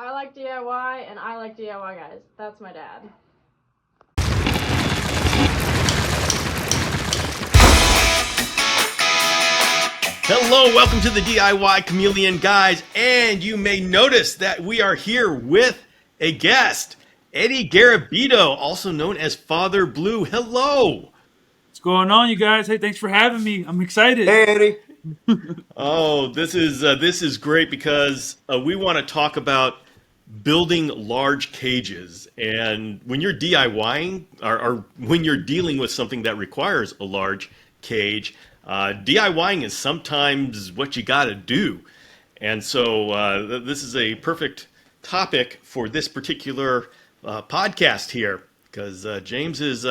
I like DIY, and I like DIY guys. That's my dad. Hello, welcome to the DIY Chameleon guys, and you may notice that we are here with a guest, Eddy Garabito, also known as Father Blue. Hello. What's going on, you guys? Hey, thanks for having me. I'm excited. Hey, Eddie. Oh, this is great because we want to talk about building large cages. And when you're DIYing or when you're dealing with something that requires a large cage, DIYing is sometimes what you got to do. And so this is a perfect topic for this particular podcast here because James is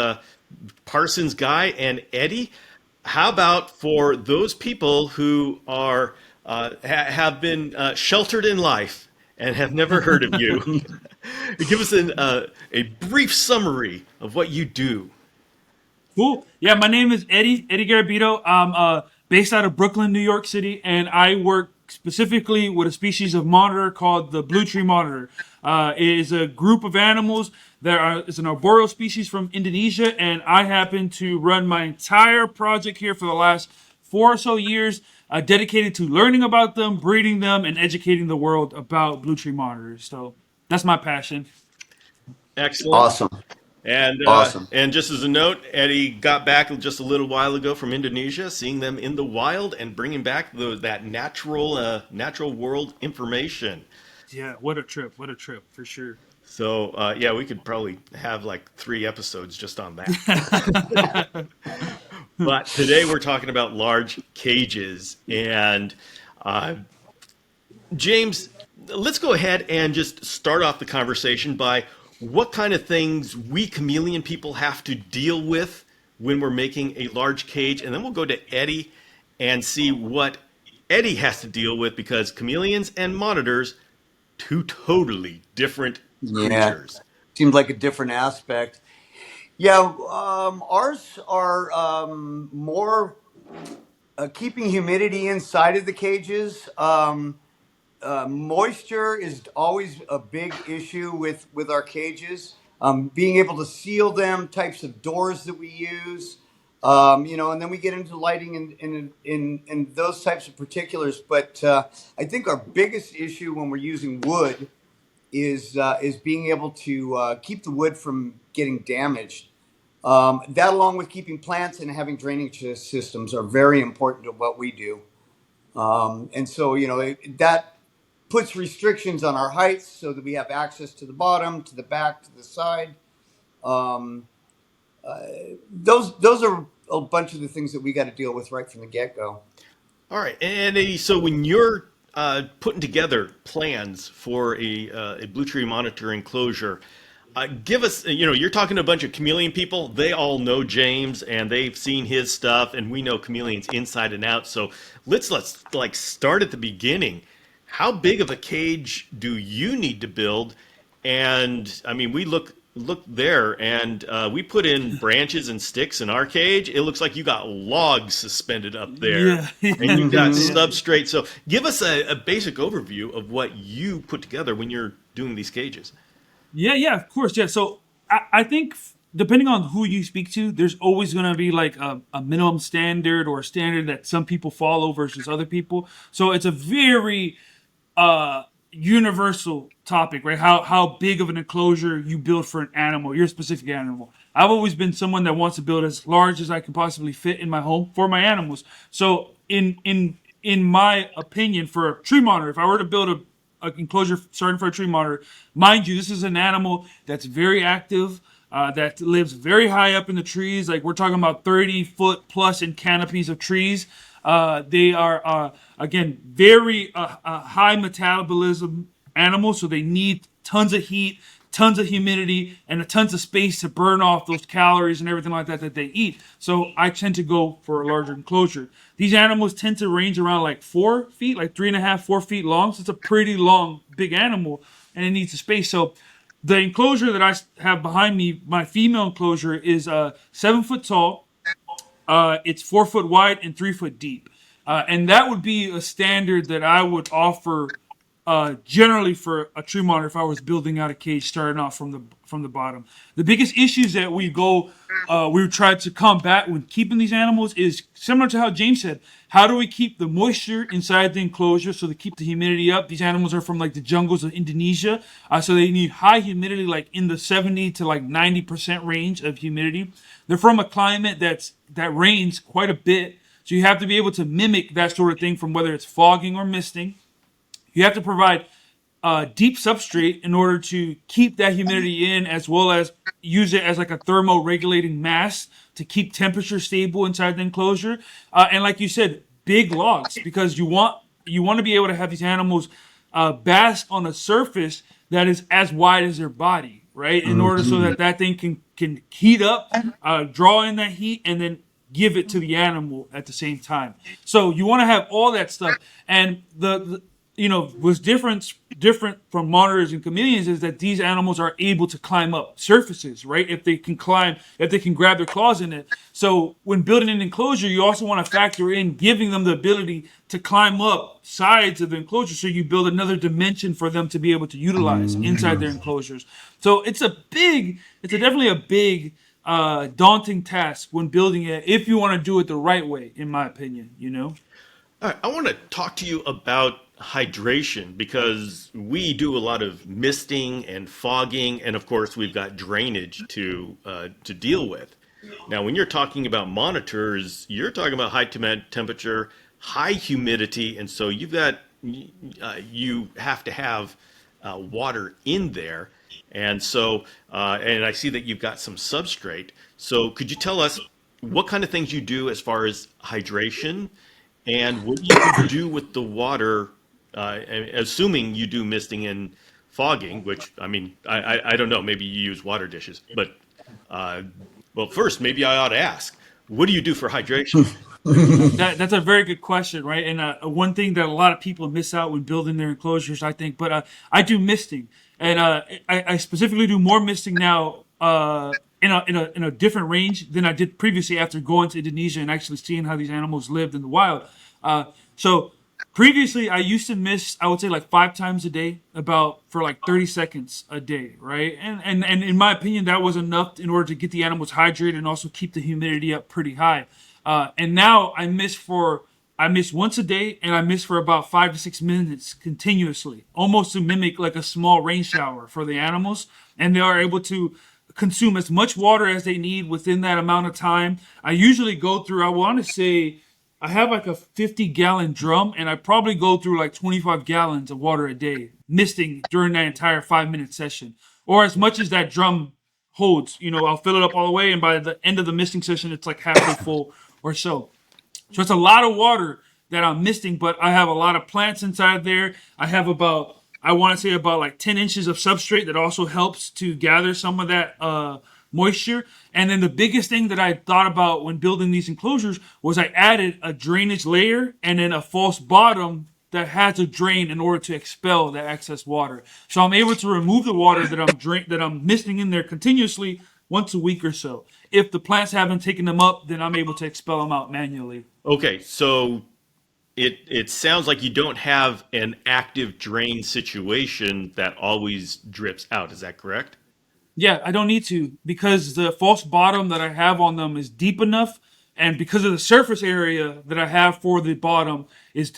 Parsons guy and Eddy. How about for those people who are have been sheltered in life and have never heard of you? Give us a brief summary of what you do. Cool. Yeah, my name is Eddy Garabito. I'm based out of Brooklyn, New York City, and I work specifically with a species of monitor called the blue tree monitor. It is a group of animals it's an arboreal species from Indonesia, and I happen to run my entire project here for the last 4 or so years, dedicated to learning about them, breeding them, and educating the world about blue tree monitors. So that's my passion. Excellent. Awesome. And Awesome. and just as a note, Eddy got back just a little while ago from Indonesia, seeing them in the wild and bringing back that natural world information. Yeah, what a trip for sure. So yeah, we could probably have like 3 episodes just on that. But today we're talking about large cages. And James, let's go ahead and just start off the conversation by what kind of things we chameleon people have to deal with when we're making a large cage. And then we'll go to Eddy and see what Eddy has to deal with, because chameleons and monitors, two totally different creatures. Seems like a different aspect. Yeah, ours are more keeping humidity inside of the cages. Moisture is always a big issue with our cages. Being able to seal them, types of doors that we use, and then we get into lighting and those types of particulars. But I think our biggest issue when we're using wood is being able to keep the wood from getting damaged. That, along with keeping plants and having drainage systems, are very important to what we do. And so, that puts restrictions on our heights so that we have access to the bottom, to the back, to the side. Um, those are a bunch of the things that we got to deal with right from the get-go. All right, and Eddy, so when you're putting together plans for a blue tree monitor enclosure, give us, you're talking to a bunch of chameleon people. They all know James and they've seen his stuff, and we know chameleons inside and out. So let's like start at the beginning. How big of a cage do you need to build? And I mean, we look there, and we put in branches and sticks in our cage. It looks like you got logs suspended up there, Yeah. and you've got substrate. So give us a basic overview of what you put together when you're doing these cages. Yeah, of course. Yeah. So I think depending on who you speak to, there's always going to be like a minimum standard or a standard that some people follow versus other people. So it's a very universal topic, right? How big of an enclosure you build for an animal, your specific animal. I've always been someone that wants to build as large as I can possibly fit in my home for my animals. So in my opinion, for a tree monitor, if I were to build a enclosure starting for a tree monitor, mind you, this is an animal that's very active, that lives very high up in the trees. Like, we're talking about 30-foot plus in canopies of trees. They are, again, very high metabolism animals, so they need tons of heat, tons of humidity, and tons of space to burn off those calories and everything like that they eat. So I tend to go for a larger enclosure. These animals tend to range around like 4 feet, like 3.5, 4 feet long. So it's a pretty long, big animal, and it needs a space. So the enclosure that I have behind me, my female enclosure, is 7 foot tall. It's 4 foot wide and 3 foot deep. And that would be a standard that I would offer generally for a tree monitor if I was building out a cage starting off from the bottom. The biggest issues that we try to combat when keeping these animals is similar to how James said. How do we keep the moisture inside the enclosure so to keep the humidity up? These animals are from like the jungles of Indonesia, so they need high humidity, like in the 70 to like 90% range of humidity. They're from a climate that rains quite a bit, so you have to be able to mimic that sort of thing from whether it's fogging or misting. You have to provide deep substrate in order to keep that humidity in, as well as use it as like a thermoregulating mass to keep temperature stable inside the enclosure. And like you said, big logs, because you want to be able to have these animals bask on a surface that is as wide as their body, right? In order so that that thing can heat up, draw in that heat, and then give it to the animal at the same time. So you want to have all that stuff. And the what's different from monitors and chameleons is that these animals are able to climb up surfaces, right? If they can grab their claws in it. So when building an enclosure, you also want to factor in giving them the ability to climb up sides of the enclosure, so you build another dimension for them to be able to utilize inside their enclosures. So it's definitely a big daunting task when building it, if you want to do it the right way, in my opinion. All right, I want to talk to you about hydration because we do a lot of misting and fogging, and of course we've got drainage to deal with. Now, when you're talking about monitors, you're talking about high temperature, high humidity, and so you have to have water in there, and so and I see that you've got some substrate. So, could you tell us what kind of things you do as far as hydration? And what you do with the water, assuming you do misting and fogging, which I mean, I don't know, maybe you use water dishes, but well, first maybe I ought to ask, what do you do for hydration? That's a very good question, right? And one thing that a lot of people miss out when building their enclosures, I think, but I do misting, and I specifically do more misting now in a different range than I did previously after going to Indonesia and actually seeing how these animals lived in the wild. So previously, I used to mist, I would say like 5 times a day, about for like 30 seconds a day, right? And in my opinion, that was enough in order to get the animals hydrated and also keep the humidity up pretty high. And now I miss once a day, and I miss for about 5 to 6 minutes continuously, almost to mimic like a small rain shower for the animals, and they are able to consume as much water as they need within that amount of time. I usually go through, I want to say, I have like a 50-gallon drum, and I probably go through like 25 gallons of water a day, misting during that entire 5-minute session, or as much as that drum holds. I'll fill it up all the way, and by the end of the misting session, it's like halfway full or so. So it's a lot of water that I'm misting, but I have a lot of plants inside there. I want to say about like 10 inches of substrate that also helps to gather some of that moisture. And then the biggest thing that I thought about when building these enclosures was I added a drainage layer and then a false bottom that had to drain in order to expel that excess water. So I'm able to remove the water that I'm misting in there continuously once a week or so. If the plants haven't taken them up, then I'm able to expel them out manually. Okay, so it sounds like you don't have an active drain situation that always drips out. Is that correct? Yeah, I don't need to, because the false bottom that I have on them is deep enough, and because of the surface area that I have for the bottom is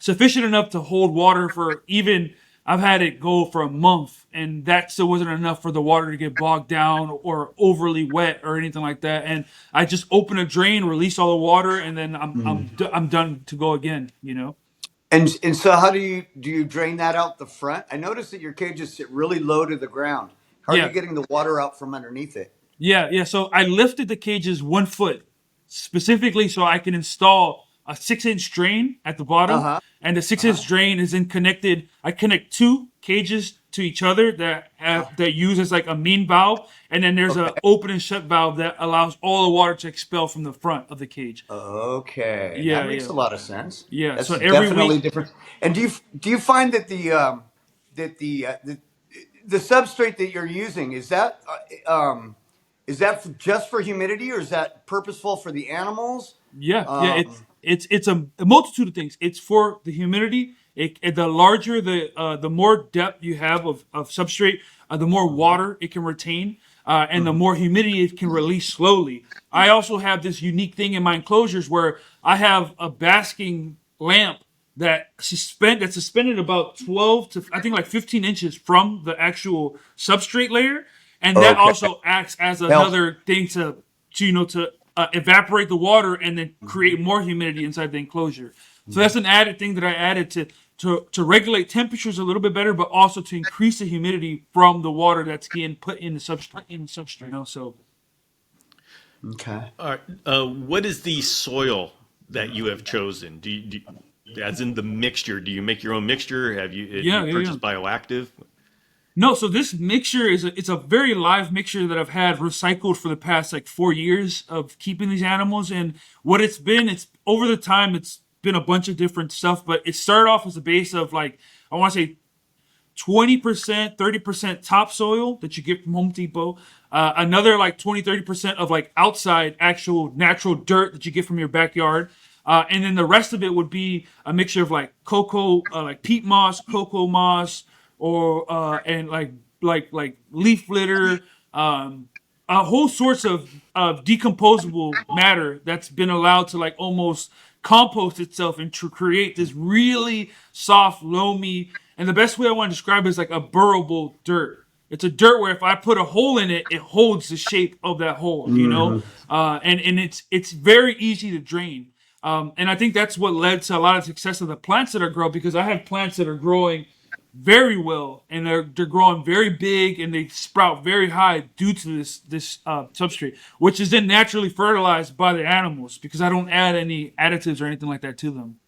sufficient enough to hold water for even. I've had it go for a month, and that still wasn't enough for the water to get bogged down or overly wet or anything like that. And I just open a drain, release all the water, and then I'm done to go again. And so how do you drain that out the front? I noticed that your cages sit really low to the ground. How are you Yeah. getting the water out from underneath it? Yeah. So I lifted the cages 1 foot specifically so I can install a 6-inch drain at the bottom, Uh-huh. and the 6-inch drain is then connected. I connect 2 cages to each other that use as like a main valve, and then there's Okay. a open and shut valve that allows all the water to expel from the front of the cage. Okay, Yeah, that makes yeah, a lot of sense. yeah. That's So every definitely week, different. And do you find that the substrate that you're using is that just for humidity, or is that purposeful for the animals? yeah. Um, It's a multitude of things. It's for the humidity. The larger the more depth you have of substrate, the more water it can retain, and the more humidity it can release slowly. I also have this unique thing in my enclosures where I have a basking lamp that's suspended about 12 to I think like 15 inches from the actual substrate layer, and that Okay. also acts as Helps. another thing to evaporate the water and then create more humidity inside the enclosure. So that's an added thing that I added to regulate temperatures a little bit better, but also to increase the humidity from the water that's being put in the substrate. You know, so Okay. All right. What is the soil that you have chosen? As in the mixture, do you make your own mixture? Do yeah, you yeah, yeah. purchase bioactive? No, so this mixture it's a very live mixture that I've had recycled for the past like 4 years of keeping these animals. And what it's over the time it's been a bunch of different stuff, but it started off as a base of like I want to say 20%, 30% topsoil that you get from Home Depot. Another like 20, 30% of like outside actual natural dirt that you get from your backyard. And then the rest of it would be a mixture of like cocoa, like peat moss, cocoa moss, or and like leaf litter, whole sorts of decomposable matter that's been allowed to like almost compost itself and to create this really soft, loamy, and the best way I want to describe it is like a burrowable dirt. It's a dirt where if I put a hole in it, it holds the shape of that hole, you know, and it's very easy to drain. And I think that's what led to a lot of success of the plants that are growing because I have plants that are growing very well and they're growing very big and they sprout very high due to this substrate, which is then naturally fertilized by the animals because I don't add any additives or anything like that to them.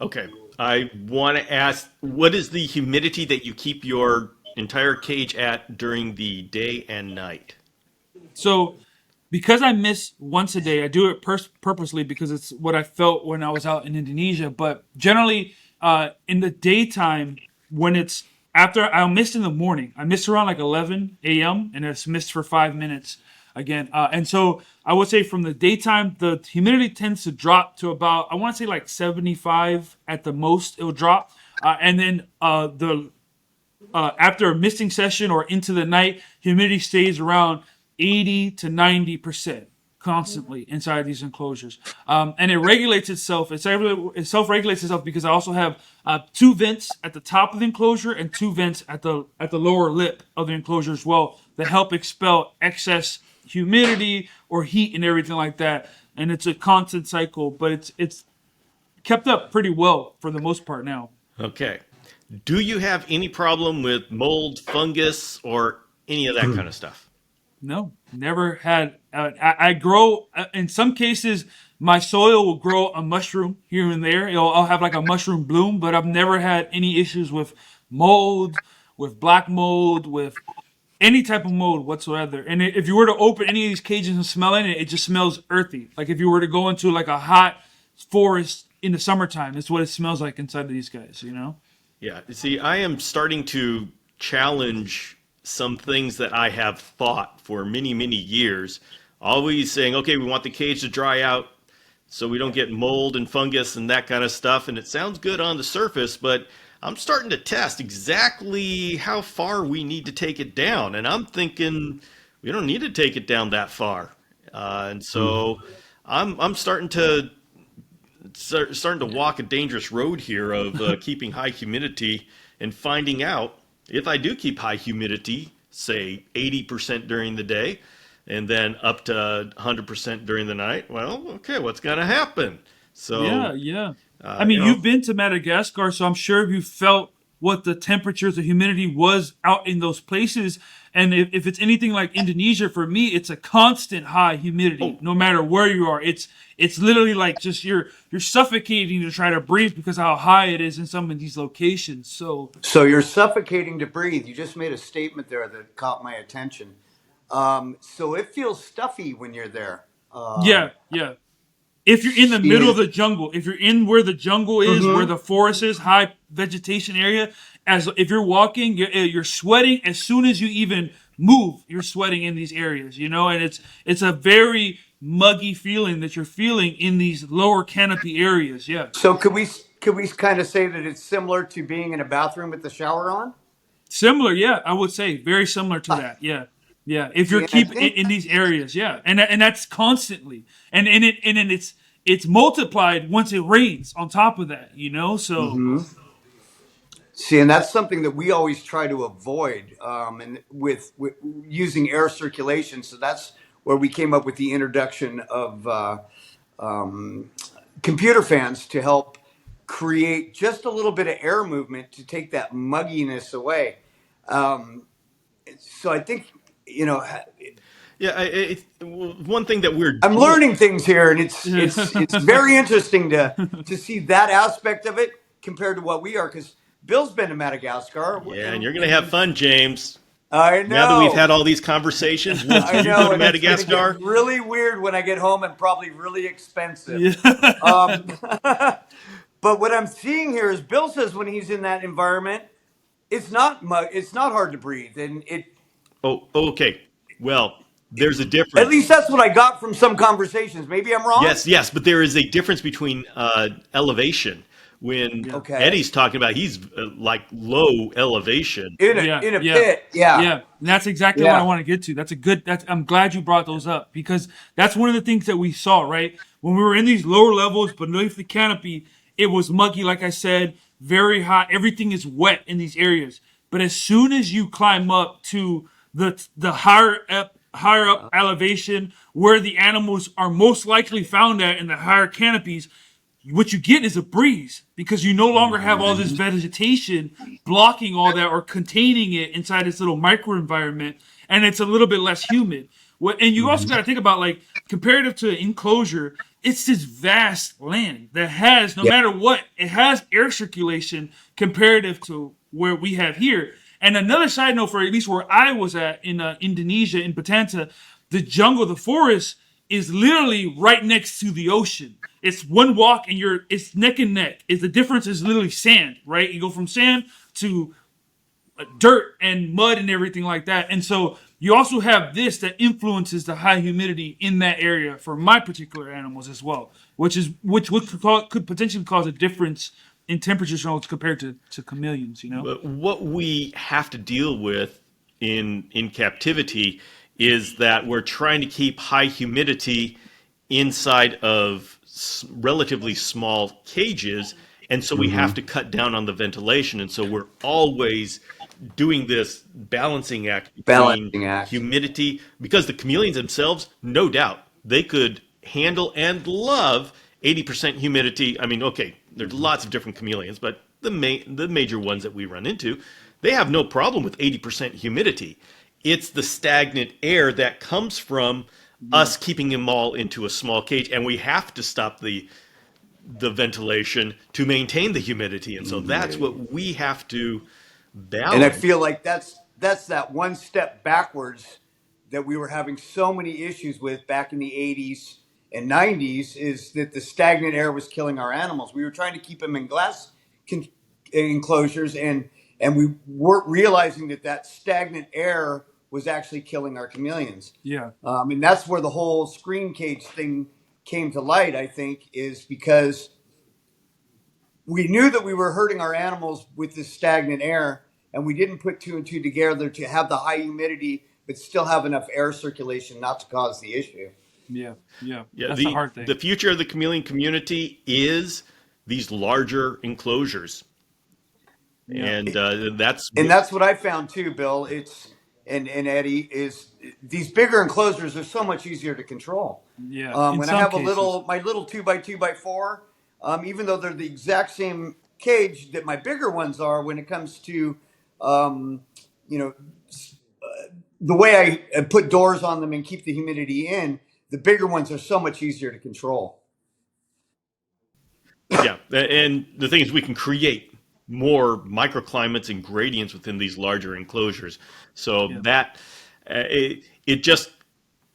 Okay. I want to ask, what is the humidity that you keep your entire cage at during the day and night? So, because I miss once a day, I do it purposely because it's what I felt when I was out in Indonesia. But generally, in the daytime, when it's after I'll miss in the morning, I miss around like 11 a.m. and it's missed for 5 minutes again. And so I would say from the daytime, the humidity tends to drop to about I want to say like 75 at the most. It will drop, and then the after a misting session or into the night, humidity stays around 80 to 90% constantly inside these enclosures. And it regulates itself. It self-regulates itself because I also have two vents at the top of the enclosure and two vents at the lower lip of the enclosure as well that help expel excess humidity or heat and everything like that. And it's a constant cycle, but it's kept up pretty well for the most part now. Okay. Do you have any problem with mold, fungus, or any of that kind of stuff? No, never had. I grow in some cases. My soil will grow a mushroom here and there. I'll have like a mushroom bloom, but I've never had any issues with mold, with black mold, with any type of mold whatsoever. And if you were to open any of these cages and smell in it, it just smells earthy. Like if you were to go into like a hot forest in the summertime, that's what it smells like inside of these guys. You know. Yeah. See, I am starting to challenge some things that I have thought for many, many years. Always saying, okay, we want the cage to dry out so we don't get mold and fungus and that kind of stuff. And it sounds good on the surface, but I'm starting to test exactly how far we need to take it down. And I'm thinking we don't need to take it down that far. And so I'm starting to walk a dangerous road here of keeping high humidity and finding out if I do keep high humidity, say 80% during the day, and then up to 100% during the night, well, okay, what's going to happen? Yeah, So, yeah. I you mean, know, you've been to Madagascar, so I'm sure you felt what the temperatures, the humidity was out in those places. And if it's anything like Indonesia, for me, it's a constant high humidity, oh, no matter where you are. It's literally like just you're suffocating to try to breathe because how high it is in some of these locations. So So you're suffocating to breathe. You just made a statement there that caught my attention. So it feels stuffy when you're there. yeah, yeah. If you're in the middle of Is the jungle, if you're in where the jungle is, where mm-hmm. the forest is, high vegetation area, as if you're walking, you're sweating as soon as you even move. You're sweating in these areas, you know, and it's a very muggy feeling that you're feeling in these lower canopy areas. Yeah. So could we kind of say that it's similar to being in a bathroom with the shower on? Similar, yeah, I would say very similar to that. Yeah, yeah. If you're See, and I keeping think in these areas, yeah, and that's constantly, and then it's multiplied once it rains on top of that. So See, and that's something that we always try to avoid, and with using air circulation. So that's where we came up with the introduction of um, computer fans to help create just a little bit of air movement to take that mugginess away. Um, so I think you know Yeah, one thing that we're I'm doing. learning things here, and yeah, it's very interesting to see that aspect of it compared to what we are. Because Bill's been to Madagascar, Yeah, and and you're going to have fun, James. I Now that we've had know. all these conversations, will I you go know, to and it's going to get Madagascar? really weird when I get home and probably really expensive. yeah. Um, but what I'm seeing here is Bill says when he's in that environment, it's not hard to breathe, and it Oh, okay. Well, there's a at difference. least that's what I got from some conversations. Maybe I'm wrong. Yes, yes, but there is a difference between elevation. When Okay, Eddie's talking about, he's like low elevation. Yeah, in a yeah, pit, yeah, yeah. And that's exactly what I yeah. want to get to. That's a good. That's. I'm glad you brought those up because that's one of the things that we saw. Right when we were in these lower levels beneath the canopy, it was muggy, like I said, very hot. Everything is wet in these areas. But as soon as you climb up to the higher up elevation where the animals are most likely found at in the higher canopies, what you get is a breeze because you no longer have all this vegetation blocking all that or containing it inside this little microenvironment, and it's a little bit less humid. And you also got to think about like comparative to an enclosure, it's this vast land that has no Yeah. matter what, it has air circulation comparative to where we have here. And another side note for at least where I was at in Indonesia in Batanta, the jungle, the forest is literally right next to the ocean. It's one walk and it's neck and neck. Is the difference is literally sand, right? You go from sand to dirt and mud and everything like that. And so you also have this that influences the high humidity in that area for my particular animals as well, which could potentially cause a difference in temperature zones compared to chameleons. But what we have to deal with in captivity is that we're trying to keep high humidity inside of relatively small cages, and so we have to cut down on the ventilation, and so we're always doing this balancing act between Balancing act. humidity, because the chameleons themselves, no doubt, they could handle and love 80% humidity. I mean, okay, there's lots of different chameleons, but the major ones that we run into, they have no problem with 80% humidity. It's the stagnant air that comes from us keeping them all into a small cage, and we have to stop the ventilation to maintain the humidity, and so that's what we have to And I balance. feel like that's that one step backwards that we were having so many issues with back in the 80s and 90s is that the stagnant air was killing our animals. We were trying to keep them in glass con- enclosures, and we weren't realizing that that stagnant air was actually killing our chameleons. Yeah. And that's where the whole screen cage thing came to light, I think, is because we knew that we were hurting our animals with this stagnant air, and we didn't put two and two together to have the high humidity, but still have enough air circulation not to cause the issue. Yeah. Yeah. Yeah, That's the hard the thing. future of the chameleon community is these larger enclosures, Yeah. and that's And that's what I found too, Bill. It's and Eddie is these bigger enclosures are so much easier to control. Yeah. In When I some have cases. my little 2x2x4, even though they're the exact same cage that my bigger ones are, when it comes to, um, you know, the way I put doors on them and keep the humidity in, the bigger ones are so much easier to control. yeah. And the thing is, we can create more microclimates and gradients within these larger enclosures. So Yeah. that it just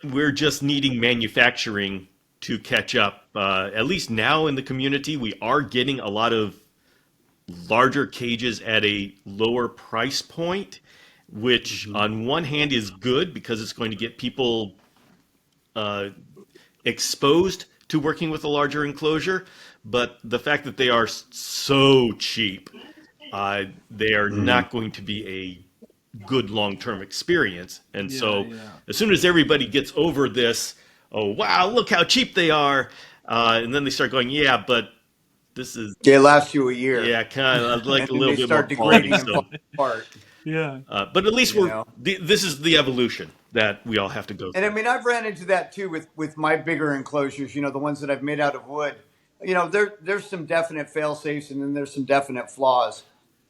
we're just needing manufacturing to catch up. At least now in the community, we are getting a lot of larger cages at a lower price point, which on one hand is good because it's going to get people exposed to working with a larger enclosure. but the fact that they are so cheap, they are Mhm. not going to be a good long-term experience. And Yeah, so, yeah. as soon as everybody gets over this, oh wow, look how cheap they are, and then they start going, yeah, but this is They last you a year, yeah, kind of like and a then little they bit more start quality. degrading and So, falling apart. Yeah. but at least You know. this is the evolution that we all have to go And I through. mean, I've ran into that too with my bigger enclosures. You know, the ones that I've made out of wood. You know, there's some definite fail safes, and then there's some definite flaws.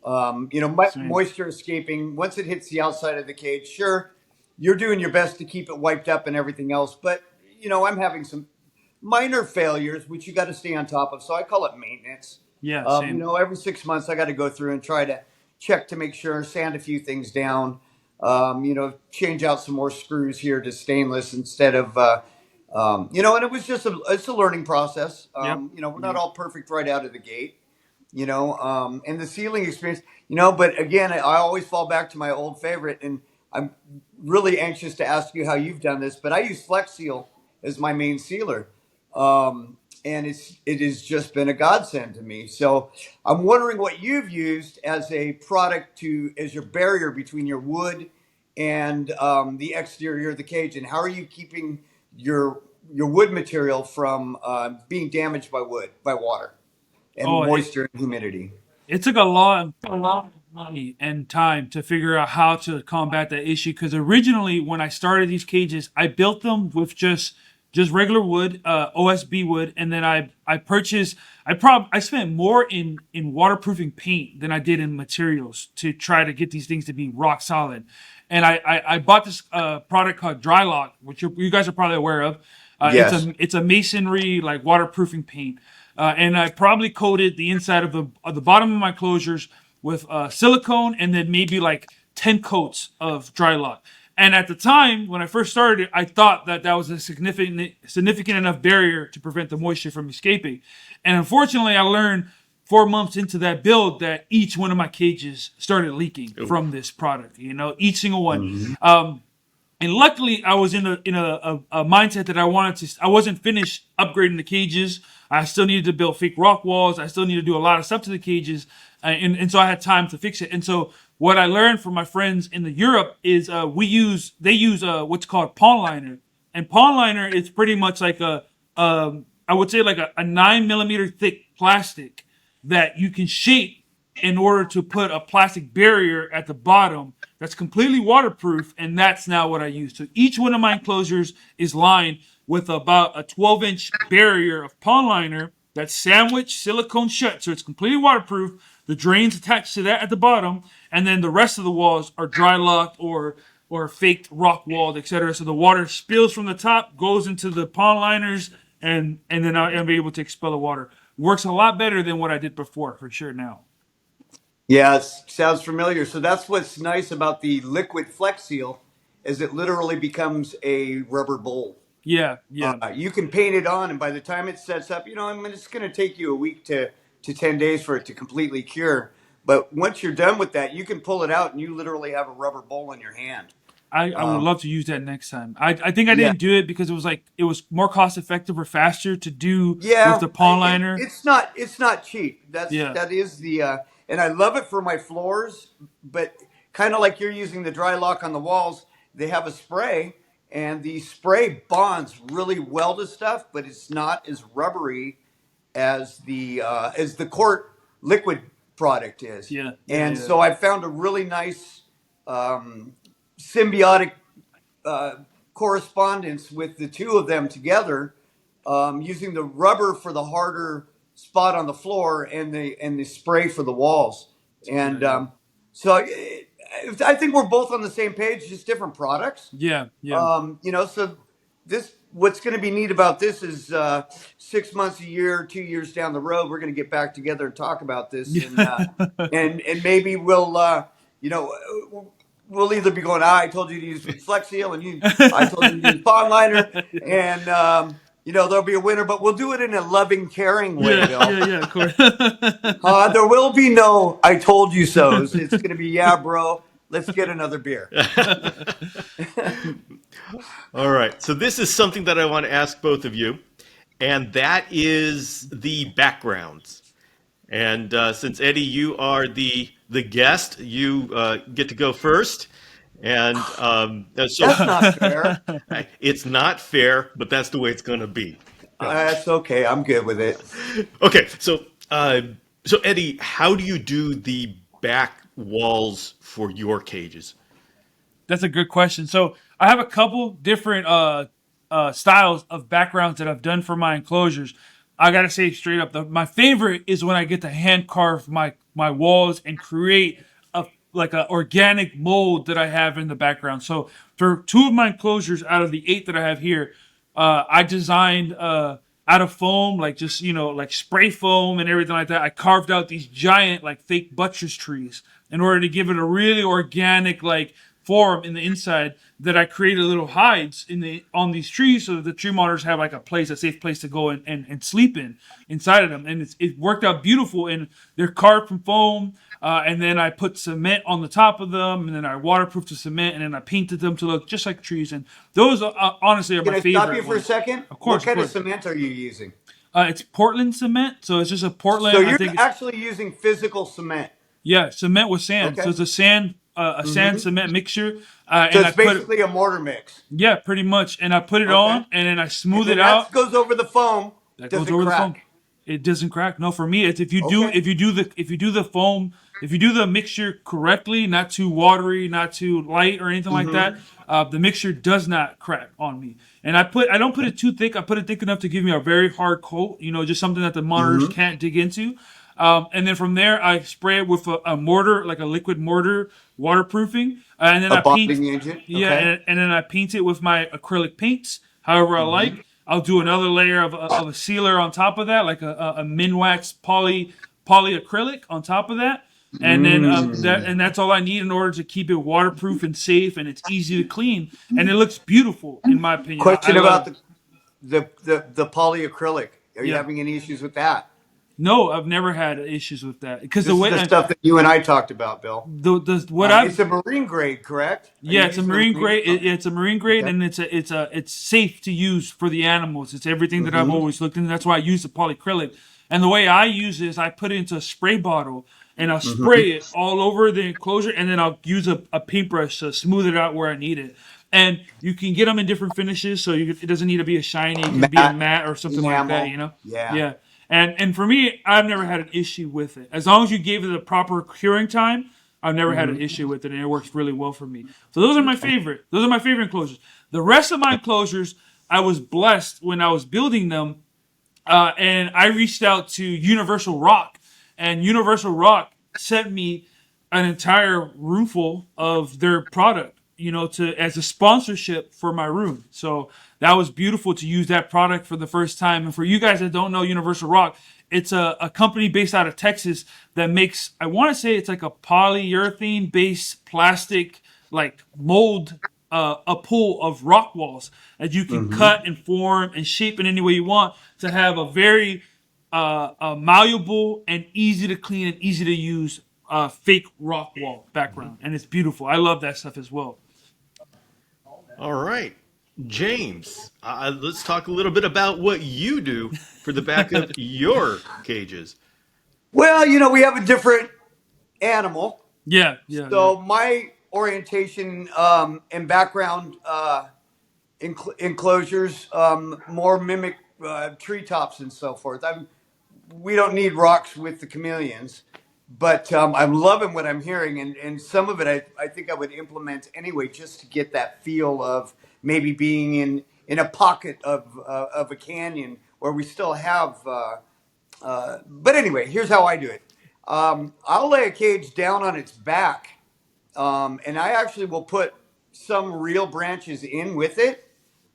You know, Same. moisture escaping once it hits the outside of the cage. Sure, you're doing your best to keep it wiped up and everything else, but you know, I'm having some minor failures, which you got to stay on top of. So I call it maintenance. Yeah, You same. know, every 6 months I got to go through and try to check to make sure, sand a few things down. You know, change out some more screws here to stainless instead of, you know, and it was just it's a learning process. Yep. You know, we're not Yep. all perfect right out of the gate. You know, and the sealing experience. You know, but again, I always fall back to my old favorite, and I'm really anxious to ask you how you've done this. But I use Flex Seal as my main sealer, and it has just been a godsend to me. So I'm wondering what you've used as a product to as your barrier between your wood and the exterior of the cage, and how are you keeping your wood material from being damaged by water and Oh, moisture and humidity? it took a lot of money and time to figure out how to combat that issue. Because originally, when I started these cages, I built them with just regular wood, OSB wood, and then I purchased. I spent more in waterproofing paint than I did in materials to try to get these things to be rock solid. And I bought this product called Dry Lock, which you guys are probably aware of. Yes. It's a masonry like waterproofing paint, and I probably coated the inside of the bottom of my closures with silicone, and then maybe like 10 coats of Dry Lock. And at the time when I first started, I thought that that was a significant enough barrier to prevent the moisture from escaping. And unfortunately, I learned 4 months into that build that each one of my cages started leaking from this product. You know, each single one. Mhm. And luckily, I was in a mindset that I wasn't finished upgrading the cages. I still needed to build fake rock walls. I still needed to do a lot of stuff to the cages, and so I had time to fix it. And so what I learned from my friends in the Europe is they use what's called pawn liner, and pawn liner is pretty much like I would say like a 9 millimeter thick plastic that you can shape in order to put a plastic barrier at the bottom that's completely waterproof, and that's now what I use. So each one of my enclosures is lined with about a 12-inch barrier of pond liner that's sandwiched silicone shut, so it's completely waterproof. The drains attached to that at the bottom, and then the rest of the walls are dry locked or faked rock walled, etc. So the water spills from the top, goes into the pond liners, and then I'll be able to expel the water. Works a lot better than what I did before, for sure now. Yeah, it sounds familiar. So that's what's nice about the liquid Flex Seal, is it literally becomes a rubber bowl. Yeah, yeah. You can paint it on, and by the time it sets up, you know, I mean, it's going to take you a week to 10 days for it to completely cure. But once you're done with that, you can pull it out, and you literally have a rubber bowl in your hand. I would Um, love to use that next time. I think I yeah, didn't do it because it was more cost effective or faster to do with yeah, the pawn liner. it's not cheap. Yeah, That is the and I love it for my floors, but kind of like you're using the dry lock on the walls, they have a spray, and the spray bonds really well to stuff, but it's not as rubbery as the Court liquid product is. yeah, yeah, And yeah, so I found a really nice um, symbiotic uh, correspondence with the two of them together, using the rubber for the harder spot on the floor and the spray for the walls. it's a good And idea. so I think we're both on the same page, just different products. Yeah, yeah. You know, so this what's going to be neat about this is 6 months, a year, 2 years down the road, we're going to get back together and talk about this, and maybe we'll you know we'll either be going, I told you to use Flex Seal, and I told you to use Pond Liner, and you know there'll be a winner, but we'll do it in a loving, caring way, Yeah, Bill. yeah, yeah, of course. There will be no I told you so's. It's going to be, yeah, bro. Let's get another beer. All right. So this is something that I want to ask both of you. and that is the backgrounds. And since Eddie, you are the guest, you get to go first. And so That's not fair. it's not fair, but that's the way it's going to be. That's okay. I'm good with it. Okay, so Eddie, how do you do the back walls for your cages? That's a good question. So I have a couple different styles of backgrounds that I've done for my enclosures. I gotta say straight up, my favorite is when I get to hand carve my walls and create a like a organic mold that I have in the background. So for two of my enclosures out of the 8 that I have here, I designed out of foam, like just like spray foam and everything like that. I carved out these giant like fake buttress trees in order to give it a really organic like form in the inside. That I created little hides on these trees so that the tree monitors have like a safe place to go and sleep inside of them. And it worked out beautiful. And they're carved from foam. And then I put cement on the top of them, and then I waterproofed the cement, and then I painted them to look just like trees. And those, honestly, are Can my I favorite stop you for a ones. second? Of What course, of kind of course. cement are you using? It's Portland cement, so it's just a So Portland. I you're think actually using physical cement. yeah, cement with sand. So Okay. it's a sand cement mixture, So and I it's put basically a mortar mix. yeah, pretty much, and I put it Okay. on, and then I And smooth then it that out. goes over the foam. That Does goes it over the foam. crack? It doesn't crack. No, for me, it's Okay. if you do the foam, if you do the mixture correctly, not too watery, not too light or anything like that, the mixture does not crack on me. And I don't put it too thick. I put it thick enough to give me a very hard coat. Just something that the monitors can't dig into. And then from there, I spray it with a mortar, like a liquid mortar, waterproofing, and then A I paint. bonding agent. Yeah, Okay. and then I paint it with my acrylic paints, however I like. I'll do another layer of a sealer on top of that, like a Minwax polyacrylic on top of that, and then that's all I need in order to keep it waterproof and safe, and it's easy to clean, and it looks beautiful in my opinion. I Question love about it. the polyacrylic. Are you Yeah. having any issues with that? No, I've never had issues with that because the This is way the stuff that you and I talked about, Bill. the what I've It's a marine grade, correct? Are you yeah, it's a using the marine marine? grade. It's a marine grade, Okay. and it's safe to use for the animals. It's everything that I've always looked into. That's why I use the polyacrylic. And the way I use it is I put it into a spray bottle and I'll spray it all over the enclosure, and then I'll use a paintbrush to smooth it out where I need it. And you can get them in different finishes, so it doesn't need to be a shiny. It can be a Matte, matte or something like that. enamel. Yeah. Yeah. And for me, I've never had an issue with it. As long as you gave it the proper curing time, I've never had an issue with it, and it works really well for me. So those are my favorite. Those are my favorite enclosures. The rest of my enclosures, I was blessed when I was building them, and I reached out to Universal Rock, and Universal Rock sent me an entire roomful of their product, to as a sponsorship for my room. So that was beautiful to use that product for the first time. And for you guys that don't know Universal Rock, it's a company based out of Texas that makes, I want to say it's like a polyurethane based plastic like mold, a pool of rock walls that you can cut and form and shape in any way you want to have a very malleable and easy to clean and easy to use fake rock wall background. And it's beautiful. I love that stuff as well. All right, James, let's talk a little bit about what you do for the back of your cages. Well, we have a different animal. Yeah, yeah, yeah. So my orientation and background enclosures more mimic treetops and so forth. We don't need rocks with the chameleons, but I'm loving what I'm hearing, and some of it I think I would implement anyway, just to get that feel of maybe being in a pocket of a canyon where we still have. But anyway, here's how I do it. I'll lay a cage down on its back, and I actually will put some real branches in with it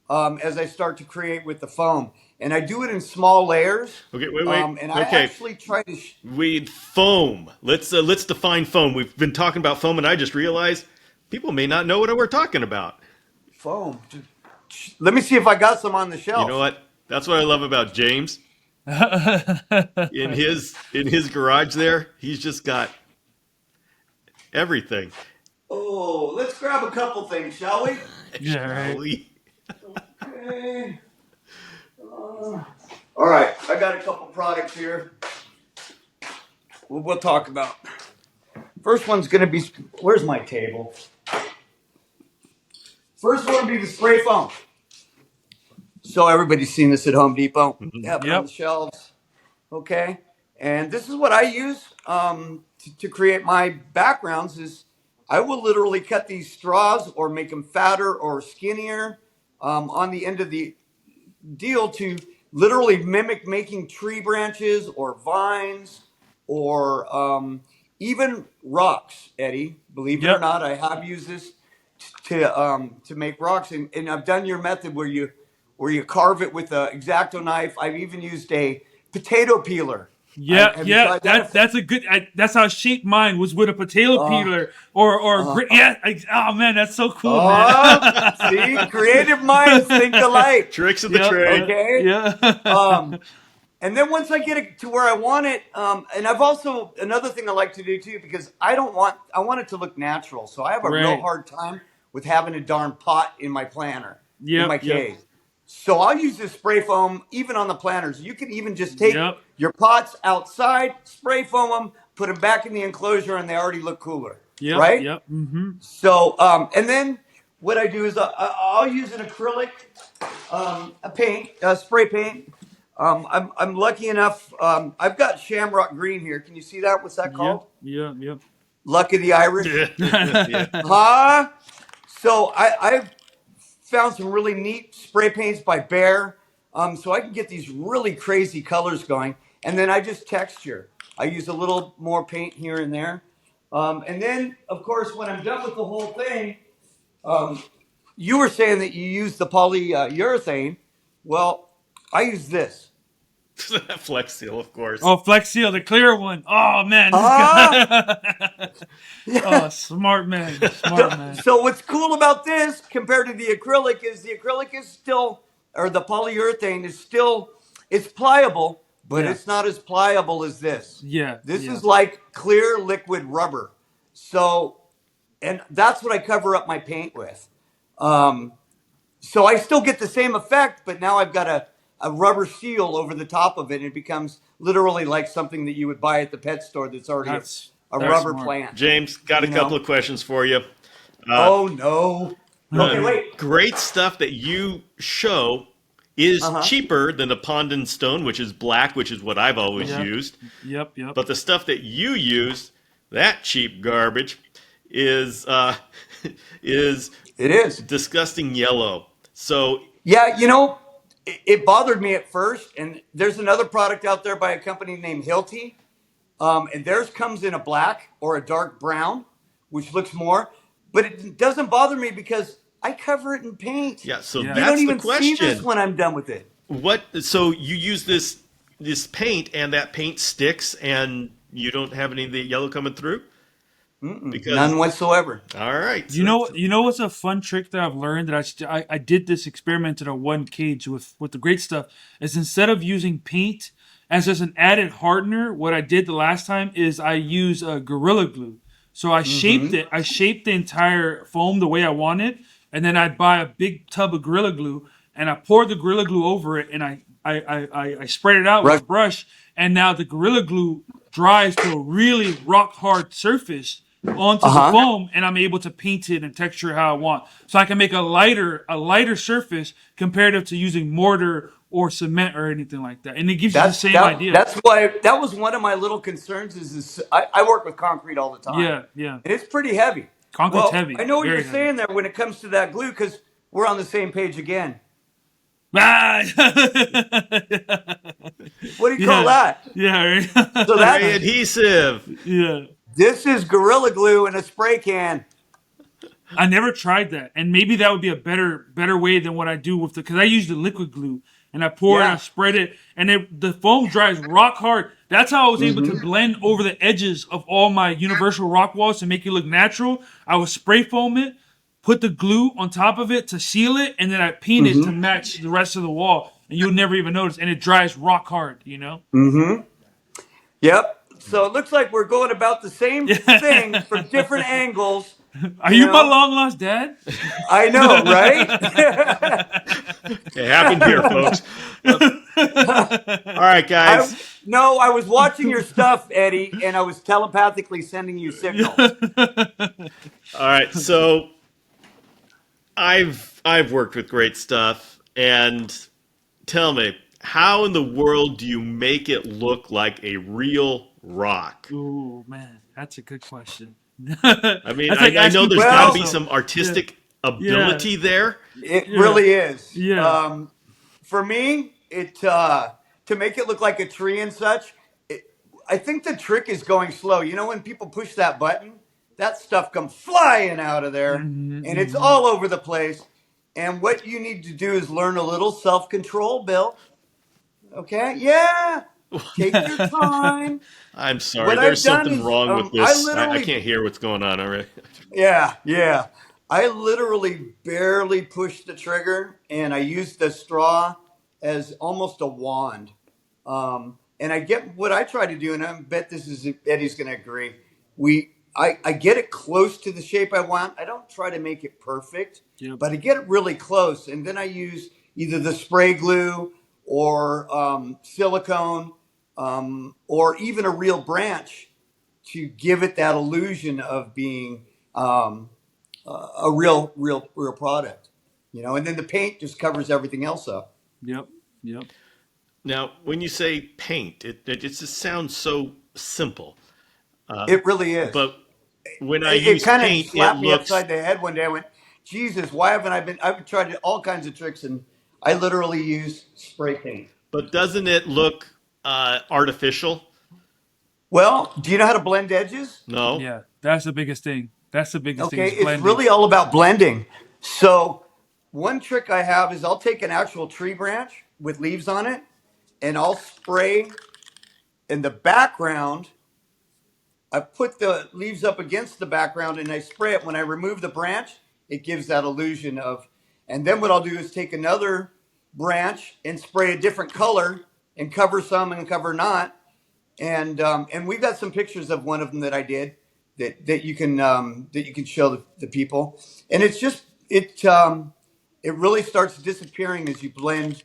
as I start to create with the foam. And I do it in small layers. Okay, wait. And I Okay, actually try to we foam. Let's define foam. We've been talking about foam, and I just realized people may not know what we're talking about. foam. Let me see if I got some on the You know shelf. what? That's what I love about James. In his garage there, he's just got everything. Oh, let's grab a couple things, shall we? Yeah, Shall right. we? Okay. All right, I got a couple products here. We'll talk about. First one's going to be. Where's my table? First one will be the spray foam. So everybody's seen this at Home Depot. Have it on the Yep. shelves. Okay, and this is what I use to create my backgrounds. Is I will literally cut these straws or make them fatter or skinnier on the end of the deal to literally mimic making tree branches or vines or even rocks. Eddie, believe it or Yep. not, I have used this to make rocks, and I've done your method where you carve it with an X-Acto knife. I've even used a potato peeler. Yeah, Have you yeah, tried that? that's a good. That's how I shaped mine was with a potato peeler or yeah. Oh man, that's so cool, man. See, creative minds think alike. Tricks of the Yep, trade. Okay. yeah. And then once I get it to where I want it, and I've also another thing I like to do too, because I want it to look natural. So I have a real Right. hard time with having a darn pot in my planter, in my Yep, yep. cave. So I'll use this spray foam even on the planters. You can even just take Yep. your pots outside, spray foam them, put them back in the enclosure, and they already look cooler, Yep, right? yep. Mm-hmm. So, and then what I do is I'll use an acrylic, a paint, spray paint. I'm lucky enough. I've got Shamrock Green here. Can you see that? What's that Yep, called? yep, yep. Luck of the Irish. Yeah. Huh? So I've found some really neat spray paints by Bear. So I can get these really crazy colors going. And then I just texture. I use a little more paint here and there. And then, of course, when I'm done with the whole thing, you were saying that you use the polyurethane. Well, I use this. Flex Seal, of course. Oh, Flex Seal, the clear one. Oh man, this Ah! guy. Oh, smart man, smart man. So what's cool about this compared to the acrylic is still, or the polyurethane is still, it's pliable, but Yeah. it's not as pliable as this. Yeah, This yeah. is like clear liquid rubber. So, and that's what I cover up my paint with. So I still get the same effect, but now I've got a rubber seal over the top of it. And it becomes literally like something that you would buy at the pet store that's already That's a that's rubber smart. plant. James, got a You couple know? of questions for you. Oh, no. Okay, wait. Great stuff that you show is Uh-huh. cheaper than the Pondon Stone, which is black, which is what I've always Yeah. used. Yep, yep. But the stuff that you use, that cheap garbage, is is It is. disgusting yellow. So Yeah, it bothered me at first. And there's another product out there by a company named Hilti. And theirs comes in a black or a dark brown, which looks more. But it doesn't bother me because I cover it in paint. yeah, so Yeah. You that's don't the even see this question. when I'm done with it. What? So you use this paint, and that paint sticks, and you don't have any of the yellow coming through? Because None whatsoever. all right, You know what's a fun trick that I've learned that I did this experimented on one cage with the great stuff is instead of using paint as just an added hardener, what I did the last time is I use Gorilla Glue. So I shaped it. I shaped the entire foam the way I wanted, and then I'd buy a big tub of Gorilla Glue and I poured the Gorilla Glue over it, and I sprayed it out with Right. a brush, and now the Gorilla Glue dries to a really rock hard surface onto the foam, and I'm able to paint it and texture it how I want. So I can make a lighter surface comparative to using mortar or cement or anything like that. And it gives you the same idea. That's why that was one of my little concerns. Is I work with concrete all the time. Yeah, yeah. And it's pretty heavy. Concrete's heavy, I know what very you're saying there when it comes to that glue because we're on the same page again. Ah! What do you call that? Yeah, right. So very that adhesive. Yeah. this is Gorilla Glue in a spray can. I never tried that, and maybe that would be a better way than what I do with because I use the liquid glue and I pour it, Yeah. I spread it, and the foam dries rock hard. That's how I was able to blend over the edges of all my universal rock walls to make it look natural. I would spray foam it, put the glue on top of it to seal it, and then I paint it to match the rest of the wall, and you'll never even notice. And it dries rock hard, you know. Yep. So it looks like we're going about the same thing from different angles. Are you my know? long lost dad? I know, right? It happened here, folks. All right, I guys. no, I was watching your stuff, Eddie, and I was telepathically sending you signals. All right. So I've worked with great stuff, and tell me, how in the world do you make it look like a real rock? Ooh, man, that's a good question. I mean, That's like I know asking there's got to be Picasso. some Yeah, artistic yeah, ability there. It yeah, really is. yeah. For me, it to make it look like a tree and such. It, I think the trick is going slow. You know, when people push that button, that stuff comes flying out of there, Hmm, and it's hmm. all over the place. And what you need to do is learn a little self control, Bill. Okay? Yeah. Take your time. I'm sorry, What there's I've done something is wrong with I this. I literally can't hear what's going on already. yeah, yeah. I literally barely pushed the trigger and I used the straw as almost a wand. And I get what I try to do, and I bet this is Eddie's going to agree. I get it close to the shape I want. I don't try to make it perfect, Yep. but I get it really close. And then I use either the spray glue or silicone or even a real branch to give it that illusion of being um, a real product, you know. And then the paint just covers everything else up. Yep. Yep. Now, when you say paint, it just sounds so simple. It really is. But when I It use kind of paint, it slapped me looks. upside the head one day. I went, Jesus, why haven't I been? I've tried all kinds of tricks, and I literally use spray paint. But doesn't it look artificial? Well, do you know how to blend edges? No. Yeah. That's the biggest thing. That's the biggest thing Okay, is it's blending. really all about blending. So, one trick I have is I'll take an actual tree branch with leaves on it, and I'll spray in the background. I put the leaves up against the background and I spray it. When I remove the branch, it gives that illusion of. And then what I'll do is take another branch and spray a different color and cover some and cover not. And we've got some pictures of one of them that I did that you can show the people. And it's just it really starts disappearing as you blend,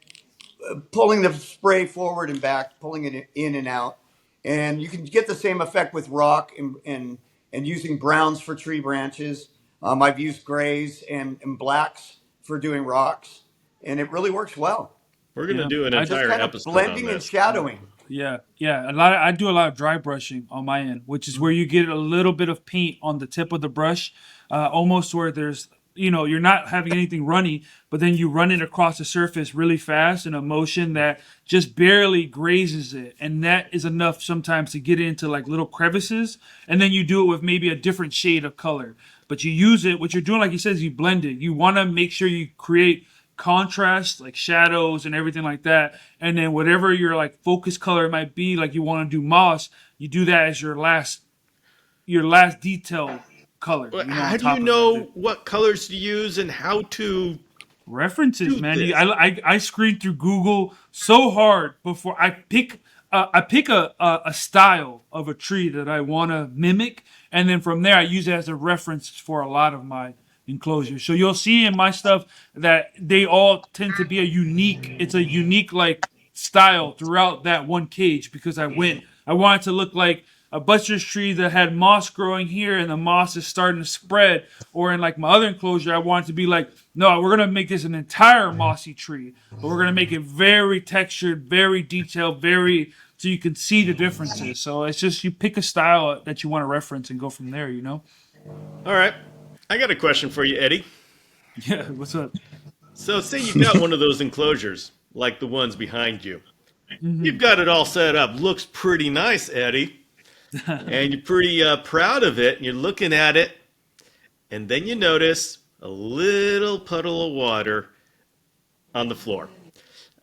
pulling the spray forward and back, pulling it in and out. And you can get the same effect with rock and using browns for tree branches. I've used grays and blacks for doing rocks, and it really works well. We're going to Yeah. do an I Just entire kind of episode on blending and this. shadowing. Yeah, yeah. I do a lot of dry brushing on my end, which is where you get a little bit of paint on the tip of the brush, almost where there's, you're not having anything runny, but then you run it across the surface really fast in a motion that just barely grazes it, and that is enough sometimes to get into like little crevices, and then you do it with maybe a different shade of color. But you use it. What you're doing, like you said, is you blend it. You want to make sure you create contrast, like shadows and everything like that. And then whatever your like focus color might be, like you want to do moss, you do that as your last detail color, How on do you top of everything. know what colors to use and how to References, do man. this? I screen through Google so hard before I pick a style of a tree that I want to mimic, and then from there I use it as a reference for a lot of my enclosures. So you'll see in my stuff that they all tend to be it's a unique like style throughout that one cage because I want it to look like a butcher's tree that had moss growing here and the moss is starting to spread. Or in like my other enclosure, I want it to be like, no, we're gonna make this an entire mossy tree, but we're gonna make it very textured, very detailed, very so you can see the differences. So it's just you pick a style that you want to reference and go from there. All right. I got a question for you, Eddie. Yeah, what's up? So, say you've got one of those enclosures, like the ones behind you. You've got it all set up. Looks pretty nice, Eddie. And you're pretty proud of it. And you're looking at it. And then you notice a little puddle of water on the floor,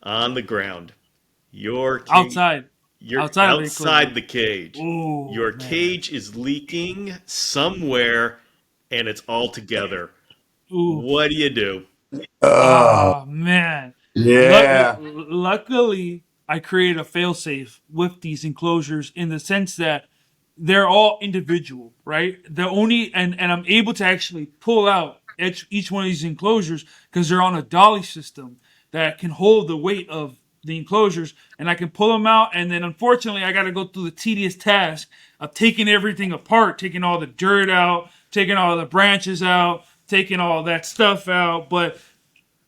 on the ground. Your cage, Outside. you're Outside of the outside enclosure. the cage. Oh Your man. cage is leaking somewhere, and it's all together. Ooh. What do you do? Oh, Ah man. yeah. Luckily, I created a failsafe with these enclosures in the sense that they're all individual, right? The only and I'm able to actually pull out each one of these enclosures because they're on a dolly system that can hold the weight of the enclosures, and I can pull them out. And then unfortunately, I got to go through the tedious task of taking everything apart, taking all the dirt out, taking all the branches out, taking all that stuff out. But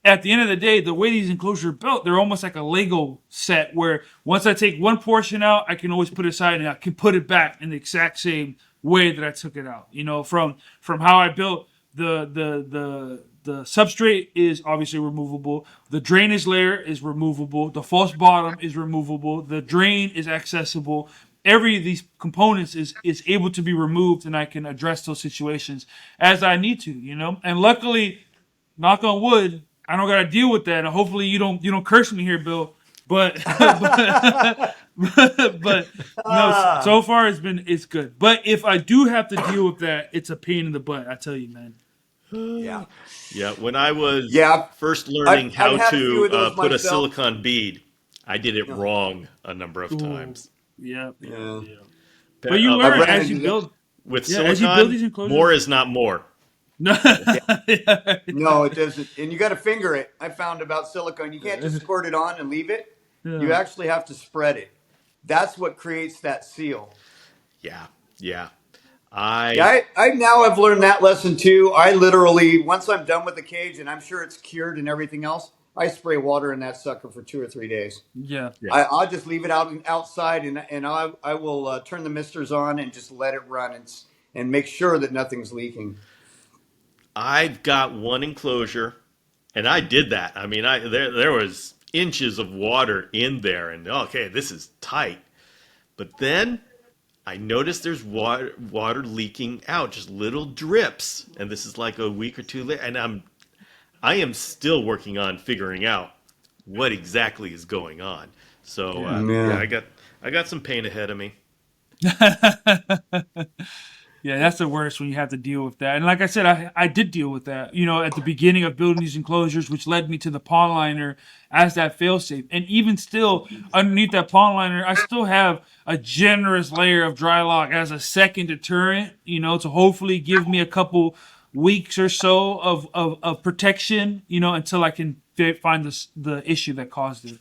at the end of the day, the way these enclosures are built, they're almost like a Lego set where once I take one portion out, I can always put it aside and I can put it back in the exact same way that I took it out. You know, from how I built the substrate is obviously removable. The drainage layer is removable. The false bottom is removable. The drain is accessible. Every of these components is able to be removed, and I can address those situations as I need to. You know, and luckily, knock on wood, I don't got to deal with that. And hopefully, you don't curse me here, Bill. But but no, so far it's good. But if I do have to deal with that, it's a pain in the butt. I tell you, man. Yeah. Yeah, when I was Yeah. first learning I've how had a few to of those put a myself. silicon bead, I did it wrong a number of Ooh. times. Yeah. Yeah. But you Uh, learn ran as you into build. with Yeah, as you build these silicon, enclosures. more is not more. No. No, it doesn't. And you got to finger it. I found about silicone. You can't just squirt it on and leave it. You Yeah. actually have to spread it. That's what creates that seal. Yeah, yeah. Yeah, I now have learned that lesson too. I literally, once I'm done with the cage and I'm sure it's cured and everything else, I spray water in that sucker for 2 or 3 days. Yeah. Yeah. I'll just leave it outside and I will turn the misters on and just let it run and make sure that nothing's leaking. I've got one enclosure, and I did that. I mean, there was inches of water in there, and okay, this is tight. But then I noticed there's water leaking out, just little drips, and this is like a week or two later, and I am still working on figuring out what exactly is going on. So yeah, I got some pain ahead of me. Yeah, that's the worst when you have to deal with that. And like I said, I did deal with that, you know, at the beginning of building these enclosures, which led me to the pond liner as that failsafe. And even still, underneath that pond liner, I still have a generous layer of dry lock as a second deterrent, you know, to hopefully give me a couple weeks or so of protection, you know, until I can find the issue that caused it.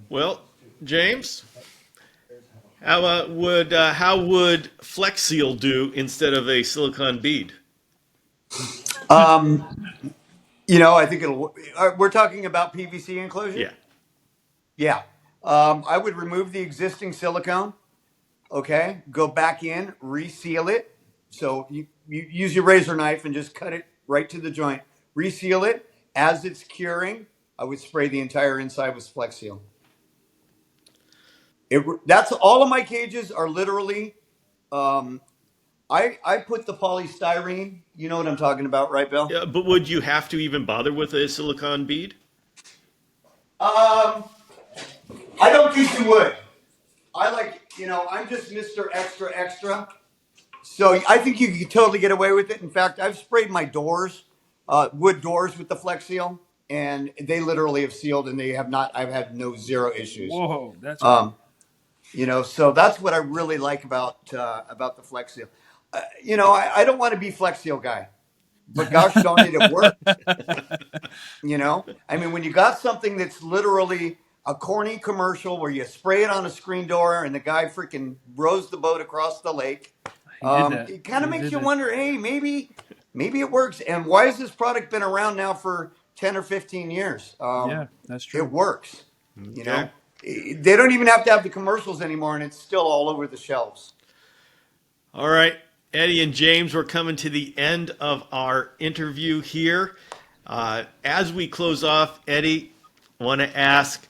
Well, James, how would Flex Seal do instead of a silicon bead? I think we're talking about PVC enclosure. Yeah. Yeah. I would remove the existing silicone. Okay. Go back in, reseal it. So you use your razor knife and just cut it right to the joint. Reseal it. As it's curing, I would spray the entire inside with Flex Seal. That's all of my cages are literally. I put the polystyrene. You know what I'm talking about, right, Bill? Yeah, but would you have to even bother with a silicon bead? I don't think you would. I'm just Mr. Extra Extra. So I think you could totally get away with it. In fact, I've sprayed my doors, wood doors with the Flex Seal, and they literally have sealed, and they have not. I've had zero issues. Whoa, that's So that's what I really like about the Flex Seal. I don't want to be Flex Seal guy, but gosh darn it works. I mean, when you got something that's literally a corny commercial where you spray it on a screen door and the guy freaking rows the boat across the lake, it kind of makes you wonder, hey, maybe it works. And why has this product been around now for 10 or 15 years? Yeah, that's true. It works. They don't even have to have the commercials anymore, and it's still all over the shelves. All right, Eddie and James, we're coming to the end of our interview here. As we close off, Eddie, I want to ask,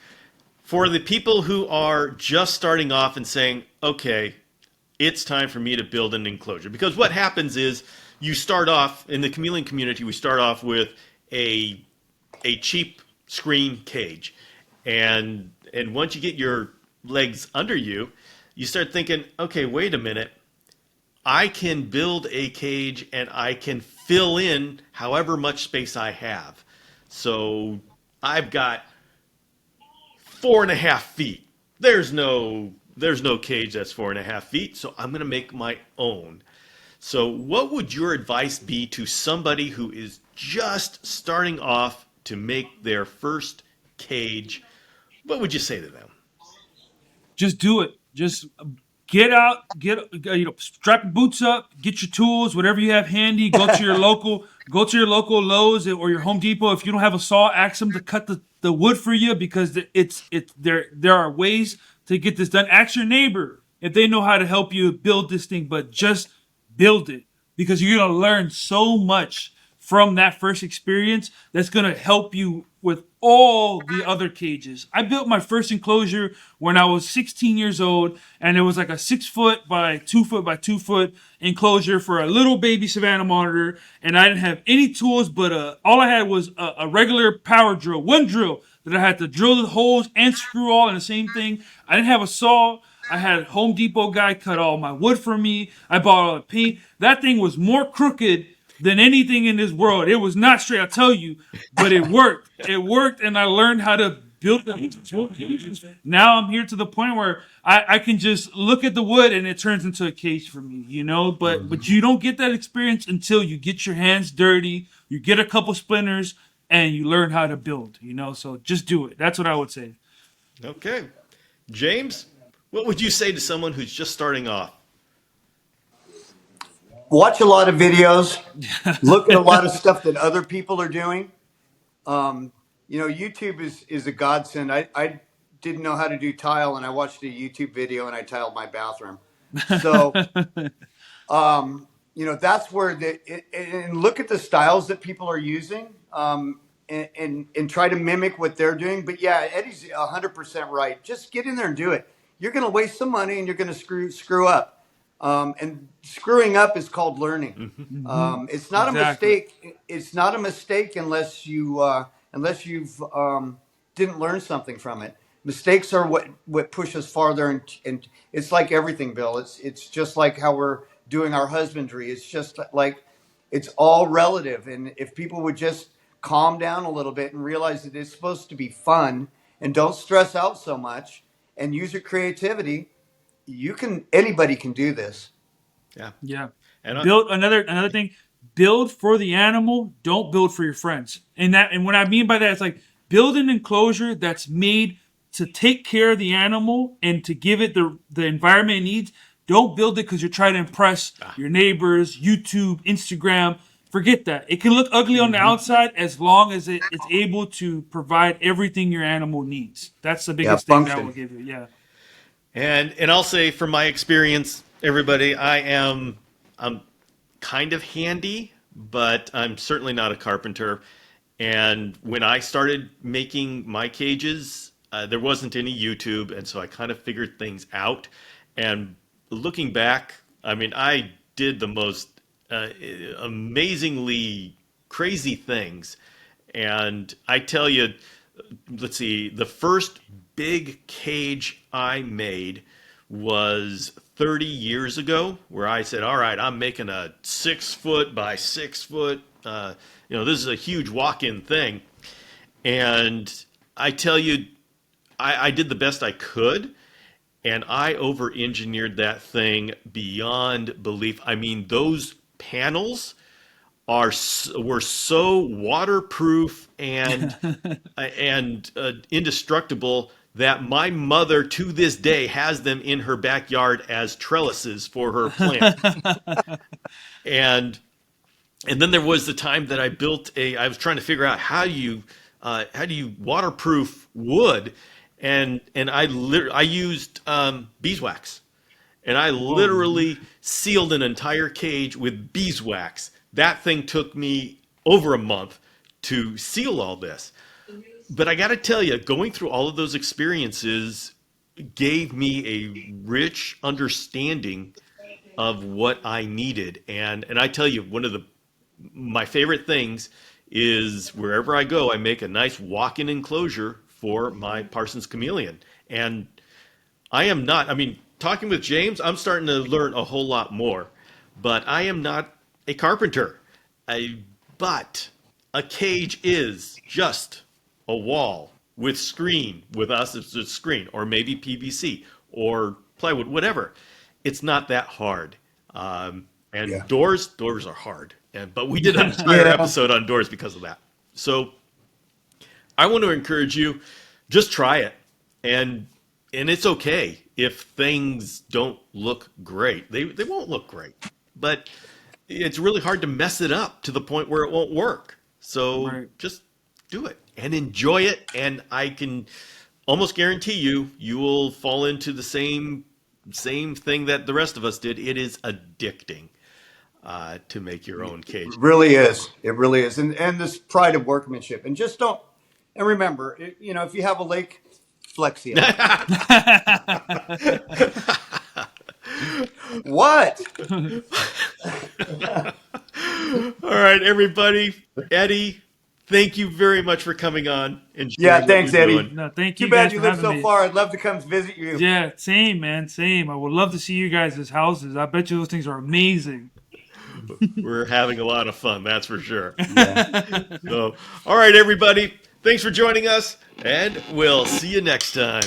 for the people who are just starting off and saying, okay, it's time for me to build an enclosure. Because what happens is you start off, in the chameleon community, we start off with a cheap screen cage. And once you get your legs under you, you start thinking, okay, wait a minute. I can build a cage and I can fill in however much space I have. So I've got 4.5 feet. There's no cage that's 4.5 feet, so I'm going to make my own. So what would your advice be to somebody who is just starting off to make their first cage? what would you say to them? Just do it. Just get out, strap your boots up, get your tools, whatever you have handy. Go to your local Lowe's or your Home Depot. If you don't have a saw, ask them to cut the wood for you, because there are ways to get this done. Ask your neighbor if they know how to help you build this thing, but just build it, because you're gonna learn so much from that first experience that's gonna help you with all the other cages. I built my first enclosure when I was 16 years old, and it was like a 6 foot by 2 foot by 2 foot enclosure for a little baby Savannah monitor, and I didn't have any tools, but all I had was a regular power drill, one drill that I had to drill the holes and screw all in the same thing. I didn't have a saw. I had a Home Depot guy cut all my wood for me. I bought all the paint. That thing was more crooked than anything in this world. It was not straight, I'll tell you, but it worked. It worked, and I learned how to build them. Now I'm here to the point where I can just look at the wood and it turns into a cage for me, you know? But you don't get that experience until you get your hands dirty, you get a couple splinters, and you learn how to build, you know? So just do it. That's what I would say. Okay. James, what would you say to someone who's just starting off? Watch a lot of videos. Look at a lot of stuff that other people are doing. YouTube is a godsend. I didn't know how to do tile, and I watched a YouTube video and I tiled my bathroom. So, that's where and look at the styles that people are using, and try to mimic what they're doing. But yeah, Eddie's 100% right. Just get in there and do it. You're going to waste some money and you're going to screw up. And screwing up is called learning. It's not a mistake. It's not a mistake unless you've didn't learn something from it. Mistakes are what push us farther, and it's like everything, Bill. It's just like how we're doing our husbandry. It's just like it's all relative. And if people would just calm down a little bit and realize that it's supposed to be fun, and don't stress out so much, and use your creativity, anybody can do this. Yeah. And Build another thing. Build for the animal. Don't build for your friends. And what I mean by that is, like, build an enclosure that's made to take care of the animal and to give it the environment it needs. Don't build it because you're trying to impress your neighbors, YouTube, Instagram. Forget that. It can look ugly on the outside as long as it's able to provide everything your animal needs. That's the biggest thing that I will give you. Yeah. And I'll say, from my experience, everybody, I'm kind of handy, but I'm certainly not a carpenter. And when I started making my cages, there wasn't any YouTube, and so I kind of figured things out. And looking back, I mean, I did the most amazingly crazy things. And I tell you, let's see, the first big cage I made was 30 years ago, where I said, all right, I'm making a 6 foot by 6 foot, this is a huge walk-in thing. And I tell you, I did the best I could, and I over-engineered that thing beyond belief. I mean, those panels were so waterproof and indestructible that my mother to this day has them in her backyard as trellises for her plant. and then there was the time that I was trying to figure out how do you waterproof wood, and I used beeswax, and I literally sealed an entire cage with beeswax. That thing took me over a month to seal all this. But I got to tell you, going through all of those experiences gave me a rich understanding of what I needed. And I tell you, one of my favorite things is, wherever I go, I make a nice walk-in enclosure for my Parsons Chameleon. And talking with James, I'm starting to learn a whole lot more. But I am not a carpenter. But a cage is just a wall with screen. With us, it's a screen, or maybe PVC or plywood, whatever. It's not that hard. Doors are hard. But we did an entire episode on doors because of that. So I want to encourage you, just try it. and it's okay if things don't look great. They won't look great, but it's really hard to mess it up to the point where it won't work. So Right. just do it and enjoy it, and I can almost guarantee you will fall into the same thing that the rest of us did. It is addicting to make your own cage. Really is. It really is. And this pride of workmanship. And just don't, and remember, if you have a lake, flex seal. What? All right, everybody. Eddie, thank you very much for coming on and Yeah, sharing what thanks, you're Eddie. doing. No, thank Too you bad guys you for live having so me. far. I'd love to come visit you. Yeah, same, man, same. I would love to see you guys' houses. I bet you those things are amazing. We're having a lot of fun, that's for sure. Yeah. So, all right, everybody. Thanks for joining us, and we'll see you next time.